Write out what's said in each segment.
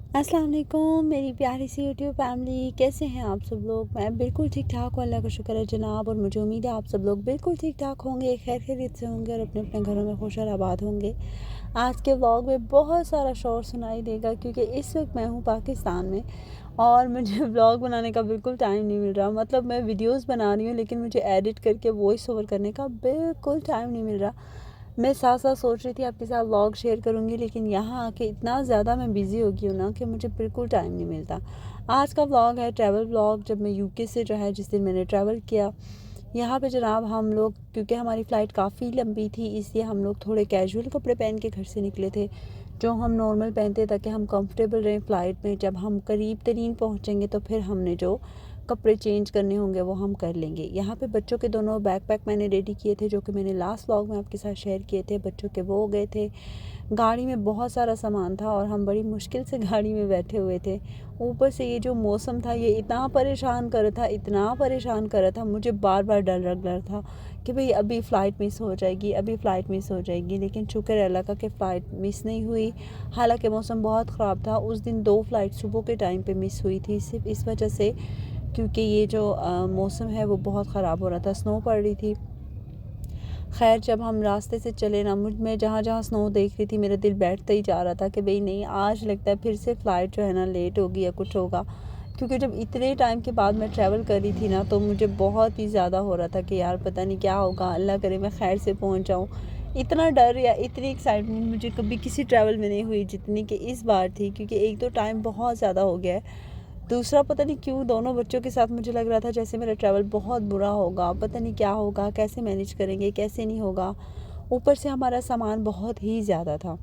अस्सलाम वालेकुम मेरी प्यारी सी यूट्यूब फैमिली, कैसे हैं आप सब लोग। मैं बिल्कुल ठीक ठाक हूँ, अल्लाह का शुक्र है जनाब। और मुझे उम्मीद है आप सब लोग बिल्कुल ठीक ठाक होंगे, खैर खैरियत से होंगे और अपने अपने घरों में खुश और आबाद होंगे। आज के व्लॉग में बहुत सारा शोर सुनाई देगा क्योंकि इस वक्त मैं हूँ पाकिस्तान में और मुझे व्लॉग बनाने का बिल्कुल टाइम नहीं मिल रहा। मतलब मैं वीडियोस बना रही हूँ लेकिन मुझे एडिट करके वॉइस ओवर करने का बिल्कुल टाइम नहीं मिल रहा। मैं साथ साथ सोच रही थी आपके साथ व्लॉग शेयर करूँगी, लेकिन यहाँ आके इतना ज़्यादा मैं बिज़ी हो गई हूँ ना कि मुझे बिल्कुल टाइम नहीं मिलता। आज का व्लॉग है ट्रैवल व्लॉग, जब मैं यूके से जो है जिस दिन मैंने ट्रैवल किया। यहाँ पे जनाब हम लोग, क्योंकि हमारी फ़्लाइट काफ़ी लंबी थी, इसलिए हम लोग थोड़े कैजुअल कपड़े पहन के घर से निकले थे, जो हम नॉर्मल पहनते ताकि हम कंफर्टेबल रहें फ़्लाइट में। जब हम करीब तरीन पहुँचेंगे तो फिर हमने जो कपड़े चेंज करने होंगे वो हम कर लेंगे। यहाँ पे बच्चों के दोनों बैकपैक मैंने रेडी किए थे, जो कि मैंने लास्ट व्लॉग में आपके साथ शेयर किए थे। बच्चों के वो हो गए थे। गाड़ी में बहुत सारा सामान था और हम बड़ी मुश्किल से गाड़ी में बैठे हुए थे। ऊपर से ये जो मौसम था ये इतना परेशान कर रहा था, इतना परेशान कर रहा था, मुझे बार बार डर लग रहा था कि भाई अभी फ़्लाइट मिस हो जाएगी, अभी फ़्लाइट मिस हो जाएगी। लेकिन शुक्र है अल्लाह का कि फ़्लाइट मिस नहीं हुई। हालांकि मौसम बहुत ख़राब था। उस दिन 2 फ़्लाइट सुबह के टाइम पे मिस हुई थी, सिर्फ इस वजह से क्योंकि ये जो मौसम है वो बहुत ख़राब हो रहा था, स्नो पड़ रही थी। खैर जब हम रास्ते से चले ना, मैं जहाँ जहाँ स्नो देख रही थी मेरा दिल बैठता ही जा रहा था कि भाई नहीं, आज लगता है फिर से फ़्लाइट जो है ना लेट होगी या कुछ होगा। क्योंकि जब इतने टाइम के बाद मैं ट्रैवल कर रही थी ना, तो मुझे बहुत ही ज़्यादा हो रहा था कि यार पता नहीं क्या होगा, अल्लाह करे मैं खैर से पहुँच जाऊँ। इतना डर या इतनी एक्साइटमेंट मुझे कभी किसी ट्रैवल में नहीं हुई जितनी कि इस बार थी, क्योंकि एक तो टाइम बहुत ज़्यादा हो गया है, दूसरा पता नहीं क्यों दोनों बच्चों के साथ मुझे लग रहा था जैसे मेरा ट्रैवल बहुत बुरा होगा, पता नहीं क्या होगा, कैसे मैनेज करेंगे, कैसे नहीं होगा। ऊपर से हमारा सामान बहुत ही ज़्यादा था।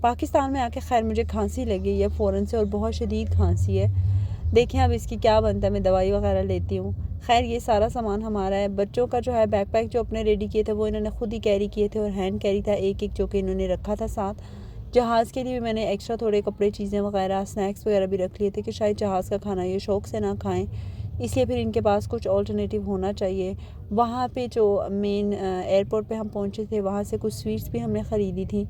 पाकिस्तान में आके खैर मुझे खांसी लगी है फ़ौरन से, और बहुत शदीद खांसी है। देखें अब इसकी क्या बनता है, मैं दवाई वगैरह लेती हूँ। खैर ये सारा सामान हमारा है। बच्चों का जो है बैकपैक जो अपने रेडी किए थे वो इन्होंने खुद ही कैरी किए थे, और हैंड कैरी था एक एक जो कि इन्होंने रखा था साथ। जहाज़ के लिए भी मैंने एक्स्ट्रा थोड़े कपड़े, चीज़ें वगैरह, स्नैक्स वगैरह भी रख लिए थे कि शायद जहाज़ का खाना ये शौक़ से ना खाएं, इसलिए फिर इनके पास कुछ ऑल्टरनेटिव होना चाहिए। वहाँ पे जो मेन एयरपोर्ट पे हम पहुँचे थे, वहाँ से कुछ स्वीट्स भी हमने ख़रीदी थी,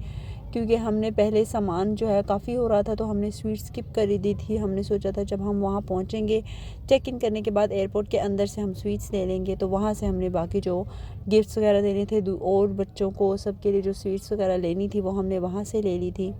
क्योंकि हमने पहले सामान जो है काफ़ी हो रहा था तो हमने स्वीट स्किप कर दी थी। हमने सोचा था जब हम वहाँ पहुँचेंगे, चेक इन करने के बाद एयरपोर्ट के अंदर से हम स्वीट्स ले लेंगे, तो वहाँ से हमने बाकी जो गिफ्ट्स वगैरह देने थे और बच्चों को सबके लिए जो स्वीट्स वगैरह लेनी थी वो हमने वहाँ से ले ली थी।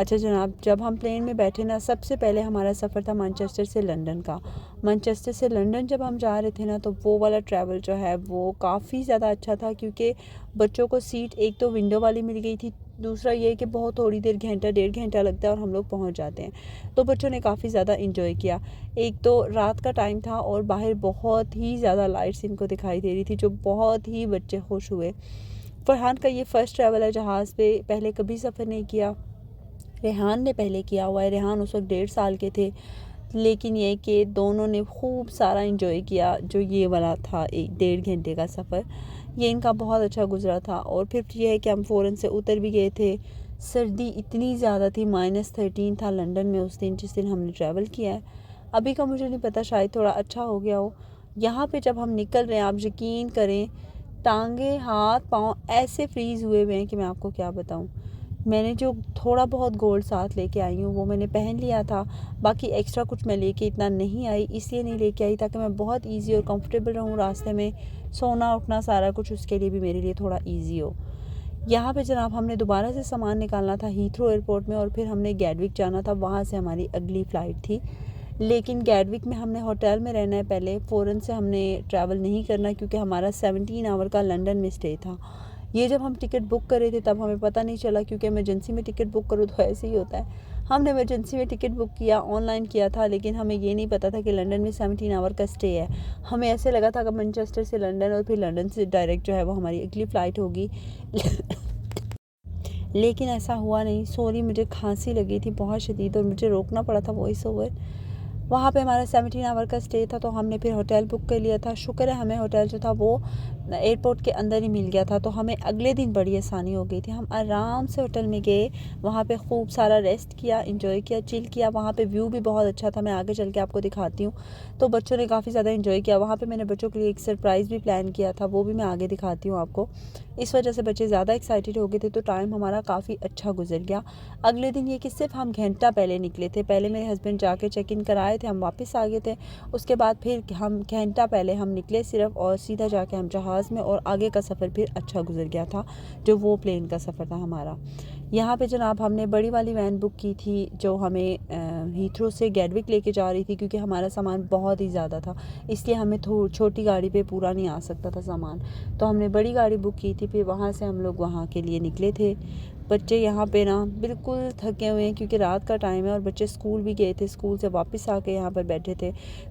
अच्छा जनाब, जब हम प्लेन में बैठे ना, सबसे पहले हमारा सफ़र था मैनचेस्टर से लंदन का। मैनचेस्टर से लंदन जब हम जा रहे थे ना, तो वो वाला ट्रैवल जो है वो काफ़ी ज़्यादा अच्छा था, क्योंकि बच्चों को सीट एक तो विंडो वाली मिल गई थी, दूसरा ये कि बहुत थोड़ी देर, घंटा 1.5 घंटा लगता है और हम लोग पहुंच जाते हैं। तो बच्चों ने काफ़ी ज़्यादा इंजॉय किया। एक तो रात का टाइम था और बाहर बहुत ही ज़्यादा लाइट्स इनको दिखाई दे रही थी, जो बहुत ही बच्चे खुश हुए। फरहान का ये फ़र्स्ट ट्रैवल है जहाज़ पे, पहले कभी सफ़र नहीं किया। रेहान ने पहले किया हुआ है, रेहान उस वक्त 1.5 साल के थे। लेकिन ये कि दोनों ने खूब सारा इंजॉय किया। जो ये वाला था 1.5 घंटे का सफ़र, ये इनका बहुत अच्छा गुजरा था। और फिर ये है कि हम फ़ौरन से उतर भी गए थे। सर्दी इतनी ज़्यादा थी, -13 था लंदन में उस दिन जिस दिन हमने ट्रैवल किया है। अभी का मुझे नहीं पता, शायद थोड़ा अच्छा हो गया हो। यहाँ पे जब हम निकल रहे हैं, आप यकीन करें, टांगे, हाथ पाँव ऐसे फ्रीज़ हुए हुए हैं कि मैं आपको क्या बताऊँ। मैंने जो थोड़ा बहुत गोल्ड साथ लेके आई हूँ वो मैंने पहन लिया था, बाकी एक्स्ट्रा कुछ मैं लेके इतना नहीं आई। इसलिए नहीं लेके आई ताकि मैं बहुत इजी और कंफर्टेबल रहूँ रास्ते में, सोना उठना सारा कुछ उसके लिए भी मेरे लिए थोड़ा इजी हो। यहाँ पे जनाब हमने दोबारा से सामान निकालना था हीथ्रो एयरपोर्ट में, और फिर हमने गैटविक जाना था, वहाँ से हमारी अगली फ़्लाइट थी। लेकिन गैटविक में हमने होटल में रहना है पहले, फ़ौरन से हमने ट्रैवल नहीं करना, क्योंकि हमारा 17 आवर का लंदन में स्टे था। ये जब हम टिकट बुक कर रहे थे तब हमें पता नहीं चला, क्योंकि इमरजेंसी में टिकट बुक करो तो ऐसे ही होता है। हमने इमरजेंसी में टिकट बुक किया, ऑनलाइन किया था, लेकिन हमें ये नहीं पता था कि लंदन में 17 आवर का स्टे है। हमें ऐसे लगा था कि मैनचेस्टर से लंदन और फिर लंदन से डायरेक्ट जो है वो हमारी अगली फ़्लाइट होगी। लेकिन ऐसा हुआ नहीं। सॉरी, मुझे खांसी लगी थी बहुत शदीद और मुझे रोकना पड़ा था वॉइस ओवर। वहाँ पे हमारा 17 आवर का स्टे था, तो हमने फिर होटल बुक कर लिया था। शुक्र है हमें होटल जो था वो एयरपोर्ट के अंदर ही मिल गया था, तो हमें अगले दिन बड़ी आसानी हो गई थी। हम आराम से होटल में गए, वहाँ पे खूब सारा रेस्ट किया, एंजॉय किया, चिल किया। वहाँ पे व्यू भी बहुत अच्छा था, मैं आगे चल के आपको दिखाती हूँ। तो बच्चों ने काफ़ी ज़्यादा एंजॉय किया। वहाँ पे मैंने बच्चों के लिए एक सरप्राइज़ भी प्लान किया था, वो भी मैं आगे दिखाती हूँ आपको। इस वजह से बच्चे ज़्यादा एक्साइटेड हो गए थे, तो टाइम हमारा काफ़ी अच्छा गुजर गया। अगले दिन ये कि सिर्फ हम घंटा पहले निकले थे। पहले मेरे हस्बैंड जाके चेक इन कराए थे, हम वापस आ गए थे। उसके बाद फिर हम घंटा पहले हम निकले सिर्फ, और सीधा जाके हम जहाज़ में, और आगे का सफ़र फिर अच्छा गुजर गया था, जो वो प्लेन का सफ़र था हमारा। यहाँ पे जनाब हमने बड़ी वाली वैन बुक की थी, जो हमें हीथ्रो से गेटविक लेके जा रही थी, क्योंकि हमारा सामान बहुत ही ज़्यादा था, इसलिए हमें छोटी गाड़ी पे पूरा नहीं आ सकता था सामान। तो हमने बड़ी गाड़ी बुक की थी। फिर वहाँ से हम लोग वहाँ के लिए निकले थे। बच्चे यहाँ पे ना बिल्कुल थके हुए हैं, क्योंकि रात का टाइम है, और बच्चे स्कूल भी गए थे, स्कूल से वापस आके यहाँ पर बैठे थे,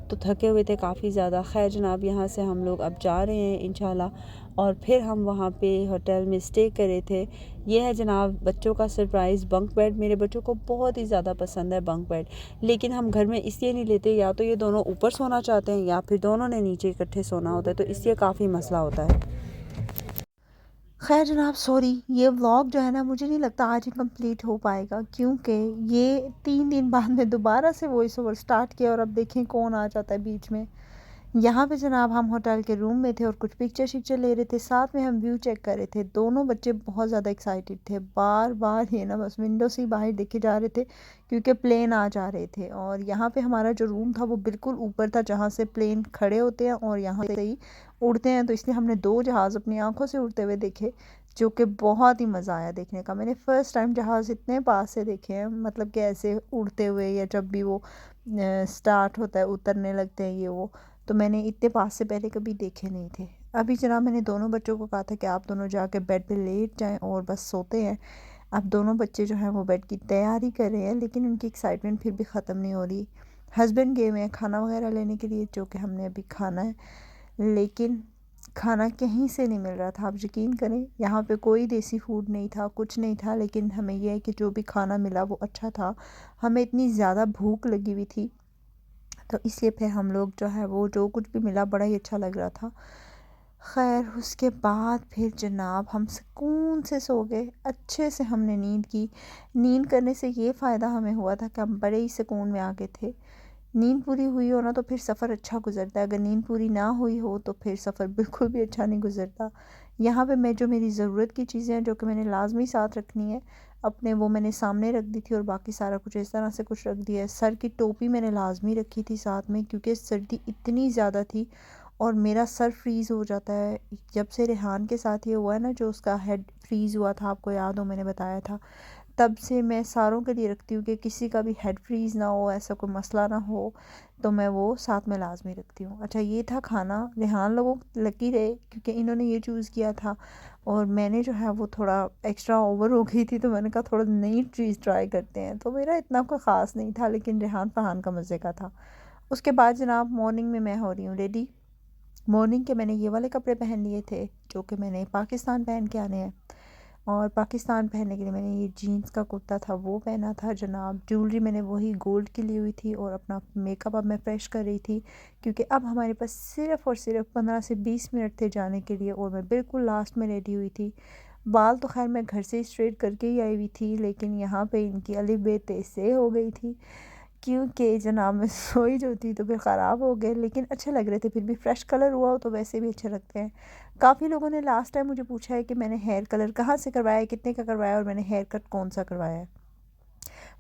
तो थके हुए थे काफ़ी ज़्यादा। खैर जनाब, यहाँ से हम लोग अब जा रहे हैं इंशाल्लाह, और फिर हम वहाँ पे होटल में स्टे करे थे। ये है जनाब बच्चों का सरप्राइज़ बंक बेड। मेरे बच्चों को बहुत ही ज़्यादा पसंद है बंक बेड, लेकिन हम घर में इसलिए नहीं लेते, या तो ये दोनों ऊपर सोना चाहते हैं, या फिर दोनों ने नीचे इकट्ठे सोना होता है, तो इसलिए काफ़ी मसला होता है। खैर जनाब, सॉरी, ये व्लॉग जो है ना, मुझे नहीं लगता आज ही कंप्लीट हो पाएगा, क्योंकि ये 3 दिन बाद में दोबारा से वॉइस ओवर स्टार्ट किया, और अब देखें कौन आ जाता है बीच में। यहाँ पे जनाब हम होटल के रूम में थे और कुछ पिक्चर शिक्चर ले रहे थे, साथ में हम व्यू चेक कर रहे थे। दोनों बच्चे बहुत ज़्यादा एक्साइटेड थे, बार बार ये ना बस विंडो से ही बाहर देखे जा रहे थे, क्योंकि प्लेन आ जा रहे थे। और यहाँ पे हमारा जो रूम था वो बिल्कुल ऊपर था, जहाँ से प्लेन खड़े होते हैं और यहाँ से ही उड़ते हैं, तो इसलिए हमने 2 जहाज़ अपनी आंखों से उड़ते हुए देखे, जो कि बहुत ही मज़ा आया देखने का। मैंने फ़र्स्ट टाइम जहाज़ इतने पास से देखे हैं, मतलब कि ऐसे उड़ते हुए, या जब भी वो स्टार्ट होता है, उतरने लगते हैं ये वो, तो मैंने इतने पास से पहले कभी देखे नहीं थे। अभी जनाब मैंने दोनों बच्चों को कहा था कि आप दोनों जाके बेड पे लेट जाएं और बस सोते हैं। अब दोनों बच्चे जो हैं वो बेड की तैयारी कर रहे हैं, लेकिन उनकी एक्साइटमेंट फिर भी ख़त्म नहीं हो रही। हस्बैंड गए हुए हैं खाना वगैरह लेने के लिए, जो कि हमने अभी खाना है, लेकिन खाना कहीं से नहीं मिल रहा था। आप यकीन करें, यहाँ पे कोई देसी फूड नहीं था, कुछ नहीं था, लेकिन हमें यह है कि जो भी खाना मिला वो अच्छा था। हमें इतनी ज़्यादा भूख लगी हुई थी, तो इसलिए फिर हम लोग जो है वो जो कुछ भी मिला बड़ा ही अच्छा लग रहा था। खैर उसके बाद फिर जनाब हम सुकून से सो गए, अच्छे से हमने नींद की। नींद करने से ये फ़ायदा हमें हुआ था कि हम बड़े ही सुकून में आ गए थे। नींद पूरी हुई हो ना, तो फिर सफ़र अच्छा गुजरता है, अगर नींद पूरी ना हुई हो तो फिर सफ़र बिल्कुल भी अच्छा नहीं गुजरता। यहाँ पे मैं जो मेरी ज़रूरत की चीज़ें हैं, जो कि मैंने लाजमी साथ रखनी है अपने, वो मैंने सामने रख दी थी, और बाकी सारा कुछ इस तरह से कुछ रख दिया है। सर की टोपी मैंने लाजमी रखी थी साथ में, क्योंकि सर्दी इतनी ज़्यादा थी और मेरा सर फ्रीज़ हो जाता है। जब से रेहान के साथ ये हुआ है ना, जो उसका हेड फ्रीज़ हुआ था, आपको याद हो मैंने बताया था, तब से मैं सारों के लिए रखती हूँ कि किसी का भी हेड फ्रीज़ ना हो, ऐसा कोई मसला ना हो, तो मैं वो साथ में लाजमी रखती हूँ। अच्छा, ये था खाना। रेहान लोगों लकी रहे, क्योंकि इन्होंने ये चूज़ किया था, और मैंने जो है वो थोड़ा एक्स्ट्रा ओवर हो गई थी, तो मैंने कहा थोड़ा नई चीज़ ट्राई करते हैं, तो मेरा इतना कोई ख़ास नहीं था, लेकिन रेहान फरहान का मज़े का था। उसके बाद जनाब मॉर्निंग में मैं हो रही हूँ रेडी। मॉर्निंग के मैंने ये वाले कपड़े पहन लिए थे, जो कि मैंने पाकिस्तान पहन के आने हैं, और पाकिस्तान पहनने के लिए मैंने ये जीन्स का कुर्ता था वो पहना था जनाब। ज्वेलरी मैंने वही गोल्ड की ली हुई थी, और अपना मेकअप अब मैं फ्रेश कर रही थी, क्योंकि अब हमारे पास सिर्फ़ और सिर्फ 15 से 20 मिनट थे जाने के लिए, और मैं बिल्कुल लास्ट में रेडी हुई थी। बाल तो खैर मैं घर से ही स्ट्रेट करके ही आई हुई थी, लेकिन यहाँ पे इनकी अली बे ते से हो गई थी, क्योंकि जनाब मैं सोई जो थी तो फिर ख़राब हो गए, लेकिन अच्छे लग रहे थे। फिर भी फ्रेश कलर हुआ हो तो वैसे भी अच्छे लगते हैं। काफ़ी लोगों ने लास्ट टाइम मुझे पूछा है कि मैंने हेयर कलर कहाँ से करवाया है, कितने का करवाया है, और मैंने हेयर कट कौन सा करवाया है।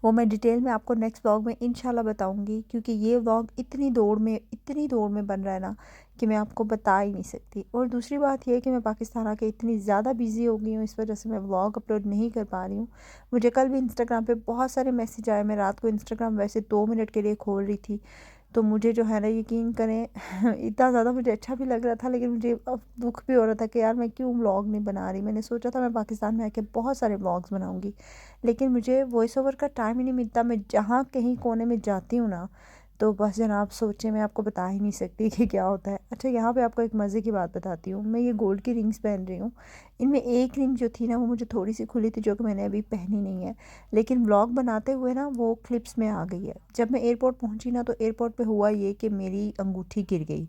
वो मैं डिटेल में आपको नेक्स्ट व्लॉग में इंशाल्लाह बताऊंगी, क्योंकि ये व्लॉग इतनी दौड़ में बन रहा है ना, कि मैं आपको बता ही नहीं सकती। और दूसरी बात यह है कि मैं पाकिस्तान आके इतनी ज़्यादा बिज़ी हो गई हूँ, इस वजह से मैं व्लॉग अपलोड नहीं कर पा रही हूँ। मुझे कल भी इंस्टाग्राम पे बहुत सारे मैसेज आए। मैं रात को इंस्टाग्राम वैसे 2 मिनट के लिए खोल रही थी, तो मुझे जो है ना, यकीन करें इतना ज़्यादा मुझे अच्छा भी लग रहा था, लेकिन मुझे अब दुख भी हो रहा था कि यार मैं क्यों व्लॉग नहीं बना रही। मैंने सोचा था मैं पाकिस्तान में आके बहुत सारे व्लॉग्स बनाऊंगी, लेकिन मुझे वॉइस ओवर का टाइम ही नहीं मिलता। मैं जहाँ कहीं कोने में जाती हूँ ना, तो बस जनाब सोचे मैं आपको बता ही नहीं सकती कि क्या होता है। अच्छा, यहाँ पे आपको एक मज़े की बात बताती हूँ। मैं ये गोल्ड की रिंग्स पहन रही हूँ। इनमें एक रिंग जो थी ना वो मुझे थोड़ी सी खुली थी, जो कि मैंने अभी पहनी नहीं है, लेकिन व्लॉग बनाते हुए ना वो क्लिप्स में आ गई है। जब मैं एयरपोर्ट पहुँची ना, तो एयरपोर्ट पे हुआ ये कि मेरी अंगूठी गिर गई,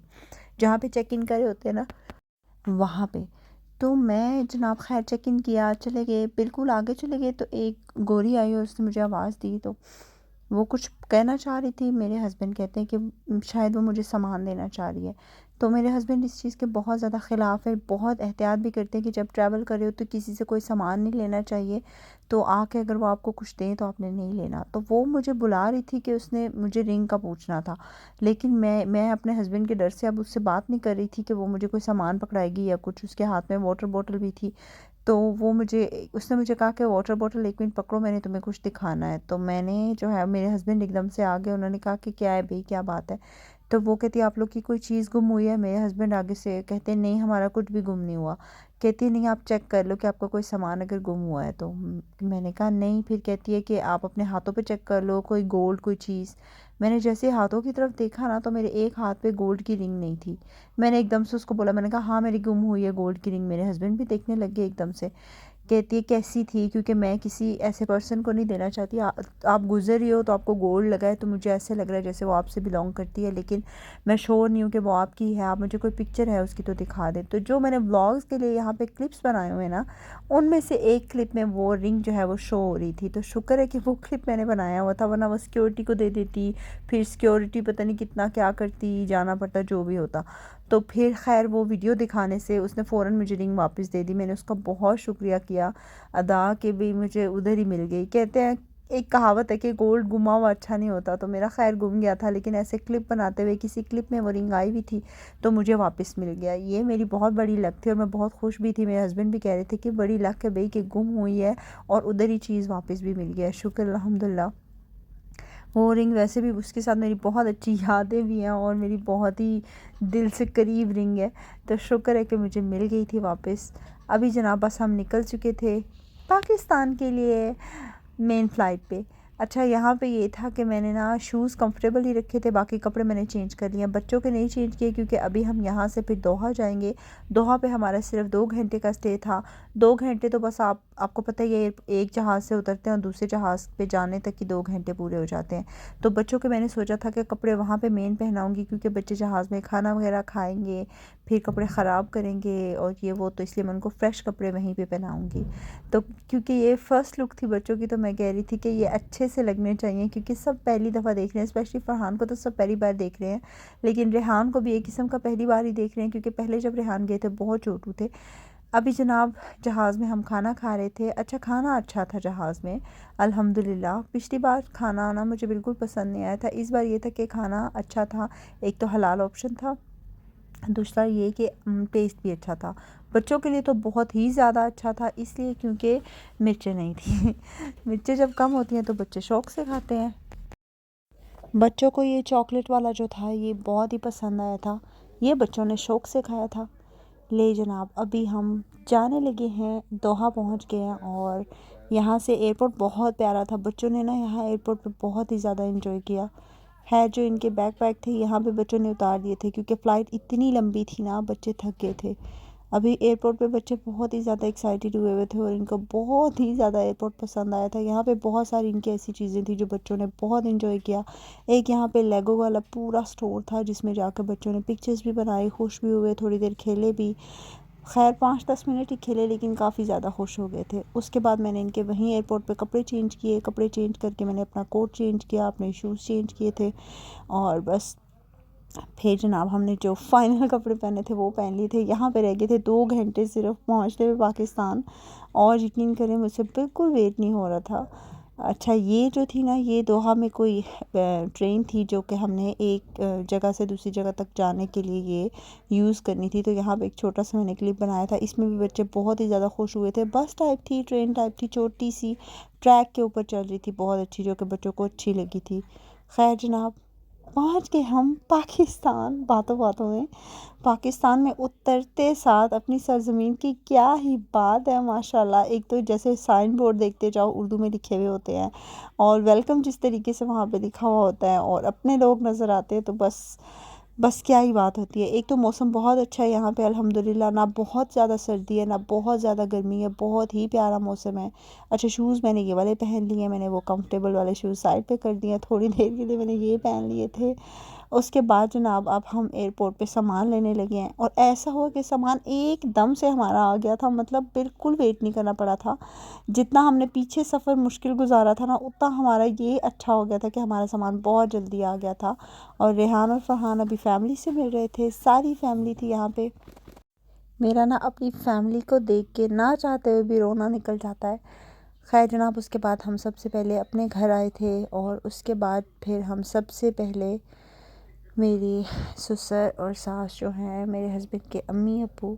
जहाँ पे चेक इन करे होते हैं ना, वहाँ पे। तो मैं जनाब खैर चेक इन किया, चले गए, बिल्कुल आगे चले गए, तो एक गोरी आई और उसने मुझे आवाज़ दी। तो वो कुछ कहना चाह रही थी, मेरे हस्बैंड कहते हैं कि शायद वो मुझे सामान देना चाह रही है। तो मेरे हस्बैंड इस चीज़ के बहुत ज़्यादा ख़िलाफ़ है, बहुत एहतियात भी करते हैं कि जब ट्रैवल कर रहे हो तो किसी से कोई सामान नहीं लेना चाहिए, तो आके अगर वो आपको कुछ दें तो आपने नहीं लेना। तो वो मुझे बुला रही थी कि उसने मुझे रिंग का पूछना था, लेकिन मैं अपने हस्बैंड के डर से अब उससे बात नहीं कर रही थी कि वो मुझे कोई सामान पकड़ाएगी या कुछ। उसके हाथ में वाटर बॉटल भी थी, तो वो मुझे उसने मुझे कहा कि वाटर बॉटल 1 मिनट पकड़ो, मैंने तुम्हें कुछ दिखाना है। तो मैंने जो है, मेरे हस्बैंड एकदम से आ गए, उन्होंने कहा कि क्या है भई, क्या बात है? तो वो कहती है आप लोग की कोई चीज़ गुम हुई है? मेरे हस्बैंड आगे से कहते हैं नहीं, हमारा कुछ भी गुम नहीं हुआ। कहती है नहीं, आप चेक कर लो कि आपका कोई सामान अगर गुम हुआ है तो। मैंने कहा नहीं। फिर कहती है कि आप अपने हाथों पे चेक कर लो, कोई गोल्ड कोई चीज़। मैंने जैसे हाथों की तरफ देखा ना, तो मेरे एक हाथ पे गोल्ड की रिंग नहीं थी। मैंने एकदम से उसको बोला, मैंने कहा हाँ मेरी गुम हुई है गोल्ड की रिंग। मेरे हस्बैंड भी देखने लग गए एकदम से। कहती है कैसी थी, क्योंकि मैं किसी ऐसे पर्सन को नहीं देना चाहती। आप गुज़र रही हो तो आपको गोल्ड लगा है, तो मुझे ऐसे लग रहा है जैसे वो आपसे बिलोंग करती है, लेकिन मैं श्योर नहीं हूँ कि वो आपकी है। आप मुझे कोई पिक्चर है उसकी तो दिखा दें। तो जो मैंने व्लॉग्स के लिए यहाँ पे क्लिप्स बनाए हुए हैं ना, उनमें से एक क्लिप में वो रिंग जो है वो शो हो रही थी। तो शुक्र है कि वो क्लिप मैंने बनाया हुआ था, वरना वो सिक्योरिटी को दे देती, फिर सिक्योरिटी पता नहीं कितना क्या करती, जाना पड़ता जो भी होता। तो फिर ख़ैर वो वीडियो दिखाने से उसने फ़ौरन मुझे रिंग वापस दे दी। मैंने उसका बहुत शुक्रिया किया अदा कि भई मुझे उधर ही मिल गई। कहते हैं, एक कहावत है कि गोल्ड गुमा हुआ अच्छा नहीं होता, तो मेरा ख़ैर गुम गया था, लेकिन ऐसे क्लिप बनाते हुए किसी क्लिप में वो रिंग आई हुई थी, तो मुझे वापस मिल गया। ये मेरी बहुत बड़ी लक थी और मैं बहुत खुश भी थी। मेरे हस्बैंड भी कह रहे थे कि बड़ी लक है भई कि गुम हुई है और उधर ही चीज़ वापस भी मिल गया। शुक्र अल्हम्दुलिल्लाह। वो रिंग वैसे भी उसके साथ मेरी बहुत अच्छी यादें भी हैं और मेरी बहुत ही दिल से करीब रिंग है। तो शुक्र है कि मुझे मिल गई थी वापस। अभी जनाब बस हम निकल चुके थे पाकिस्तान के लिए मेन फ़्लाइट पे। अच्छा, यहाँ पे ये था कि मैंने ना शूज़ कंफर्टेबल ही रखे थे, बाकी कपड़े मैंने चेंज कर लिए। बच्चों के नहीं चेंज किए, क्योंकि अभी हम यहाँ से फिर दोहा जाएंगे। दोहा पे हमारा सिर्फ 2 घंटे का स्टे था। 2 घंटे तो बस आपको पता ही है, एक जहाज़ से उतरते हैं और दूसरे जहाज़ पे जाने तक ही 2 घंटे पूरे हो जाते हैं। तो बच्चों के मैंने सोचा था कि कपड़े वहाँ पे मेन पहनाऊँगी, क्योंकि बच्चे जहाज़ में खाना वगैरह खाएँगे, फिर कपड़े ख़राब करेंगे और ये वो, तो इसलिए मैं उनको फ़्रेश कपड़े वहीं पे पहनाऊँगी। तो क्योंकि ये फ़र्स्ट लुक थी बच्चों की, तो मैं कह रही थी कि ये अच्छे से लगने चाहिए, क्योंकि सब पहली दफ़ा देख रहे हैं। स्पेशली फ़रहान को तो सब पहली बार देख रहे हैं, लेकिन रेहान को भी एक किस्म का पहली बार ही देख रहे हैं, क्योंकि पहले जब रेहान गए थे बहुत छोटू थे। अभी जनाब जहाज़ में हम खाना खा रहे थे। अच्छा, खाना अच्छा था जहाज़ में अल्हम्दुलिल्लाह। पिछली बार खाना ना मुझे बिल्कुल पसंद नहीं आया था, इस बार ये था कि खाना अच्छा था। एक तो हलाल ऑप्शन था, दूसरा ये कि टेस्ट भी अच्छा था। बच्चों के लिए तो बहुत ही ज़्यादा अच्छा था, इसलिए क्योंकि मिर्चें नहीं थी। मिर्चें जब कम होती हैं तो बच्चे शौक़ से खाते हैं। बच्चों को ये चॉकलेट वाला जो था ये बहुत ही पसंद आया था, ये बच्चों ने शौक़ से खाया था। ले जनाब, अभी हम जाने लगे हैं, दोहा पहुंच गए हैं। और यहाँ से एयरपोर्ट बहुत प्यारा था। बच्चों ने ना यहाँ एयरपोर्ट पे बहुत ही ज़्यादा एंजॉय किया है। जो इनके बैग थे यहाँ पे बच्चों ने उतार दिए थे, क्योंकि फ़्लाइट इतनी लंबी थी ना, बच्चे थक गए थे। अभी एयरपोर्ट पे बच्चे बहुत ही ज़्यादा एक्साइटेड हुए हुए थे और इनको बहुत ही ज़्यादा एयरपोर्ट पसंद आया था। यहाँ पे बहुत सारी इनकी ऐसी चीज़ें थी जो बच्चों ने बहुत एंजॉय किया। एक यहाँ पे लेगो वाला पूरा स्टोर था, जिसमें जाकर बच्चों ने पिक्चर्स भी बनाई, खुश भी हुए, थोड़ी देर खेले भी। खैर 5-10 मिनट ही खेले, लेकिन काफ़ी ज़्यादा खुश हो गए थे। उसके बाद मैंने इनके वहीं एयरपोर्ट पे कपड़े चेंज किए। कपड़े चेंज करके मैंने अपना कोट चेंज किया, अपने शूज़ चेंज किए थे, और बस फिर जनाब हमने जो फाइनल कपड़े पहने थे वो पहन लिए थे। यहाँ पे रह गए थे 2 घंटे सिर्फ पहुँचने में पाकिस्तान, और यकीन करें मुझसे बिल्कुल वेट नहीं हो रहा था। अच्छा, ये जो थी ना, ये दोहा में कोई ट्रेन थी जो कि हमने एक जगह से दूसरी जगह तक जाने के लिए ये यूज़ करनी थी। तो यहाँ पे एक छोटा सा मैंने क्लिप बनाया था, इसमें भी बच्चे बहुत ही ज़्यादा खुश हुए थे। बस टाइप थी, ट्रेन टाइप थी, छोटी सी ट्रैक के ऊपर चल रही थी, बहुत अच्छी, जो कि बच्चों को अच्छी लगी थी। खैर जनाब, पहुंच गए हम पाकिस्तान। बातों बातों में पाकिस्तान में उतरते साथ अपनी सरजमीन की क्या ही बात है माशाल्लाह। एक तो जैसे साइन बोर्ड देखते जाओ उर्दू में लिखे हुए होते हैं, और वेलकम जिस तरीके से वहाँ पे लिखा हुआ होता है, और अपने लोग नज़र आते हैं, तो बस क्या ही बात होती है। एक तो मौसम बहुत अच्छा है यहाँ पे अल्हम्दुलिल्लाह, ना बहुत ज़्यादा सर्दी है ना बहुत ज़्यादा गर्मी है, बहुत ही प्यारा मौसम है। अच्छा, शूज़ मैंने ये वाले पहन लिए, मैंने वो कंफर्टेबल वाले शूज़ साइड पे कर दिए, थोड़ी देर के लिए मैंने ये पहन लिए थे। उसके बाद जनाब अब हम एयरपोर्ट पे सामान लेने लगे हैं, और ऐसा हुआ कि सामान एकदम से हमारा आ गया था, मतलब बिल्कुल वेट नहीं करना पड़ा था। जितना हमने पीछे सफ़र मुश्किल गुजारा था ना, उतना हमारा ये अच्छा हो गया था कि हमारा सामान बहुत जल्दी आ गया था। और रेहान और फरहान अभी फैमिली से मिल रहे थे, सारी फैमिली थी यहाँ पे। मेरा ना अपनी फैमिली को देख के ना चाहते हुए भी रोना निकल जाता है। खैर जनाब, उसके बाद हम सबसे पहले अपने घर आए थे, और उसके बाद फिर हम सबसे पहले मेरी ससुर और सास जो हैं, मेरे हस्बैंड के अम्मी अब्बू,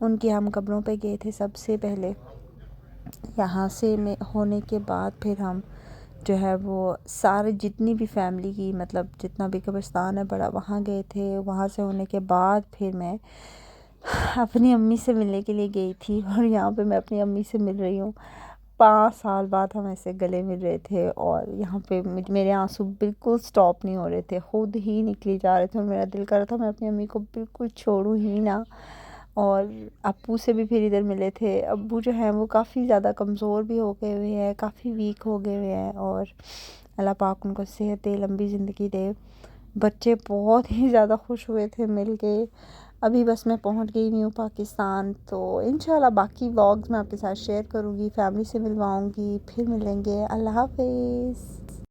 उनकी हम कब्रों पे गए थे सबसे पहले। यहाँ से में होने के बाद फिर हम जो है वो सारे जितनी भी फैमिली की, मतलब जितना भी कब्रिस्तान है बड़ा, वहाँ गए थे। वहाँ से होने के बाद फिर मैं अपनी अम्मी से मिलने के लिए गई थी, और यहाँ पे मैं अपनी अम्मी से मिल रही हूँ। 5 साल बाद हम ऐसे गले मिल रहे थे, और यहाँ पे मेरे आंसू बिल्कुल स्टॉप नहीं हो रहे थे, खुद ही निकले जा रहे थे, और मेरा दिल कर रहा था मैं अपनी अम्मी को बिल्कुल छोड़ूं ही ना। और अप्पू से भी फिर इधर मिले थे। अब्बू जो हैं वो काफ़ी ज़्यादा कमज़ोर भी हो गए हुए हैं, काफ़ी वीक हो गए हुए हैं, और अल्लाह पाक उनको सेहत दे, लंबी ज़िंदगी दे। बच्चे बहुत ही ज़्यादा खुश हुए थे मिल के। अभी बस मैं पहुंच गई हुई हूँ पाकिस्तान, तो इंशाल्लाह बाकी व्लॉग्स मैं आपके साथ शेयर करूँगी, फैमिली से मिलवाऊँगी, फिर मिलेंगे। अल्लाह हाफ़िज़।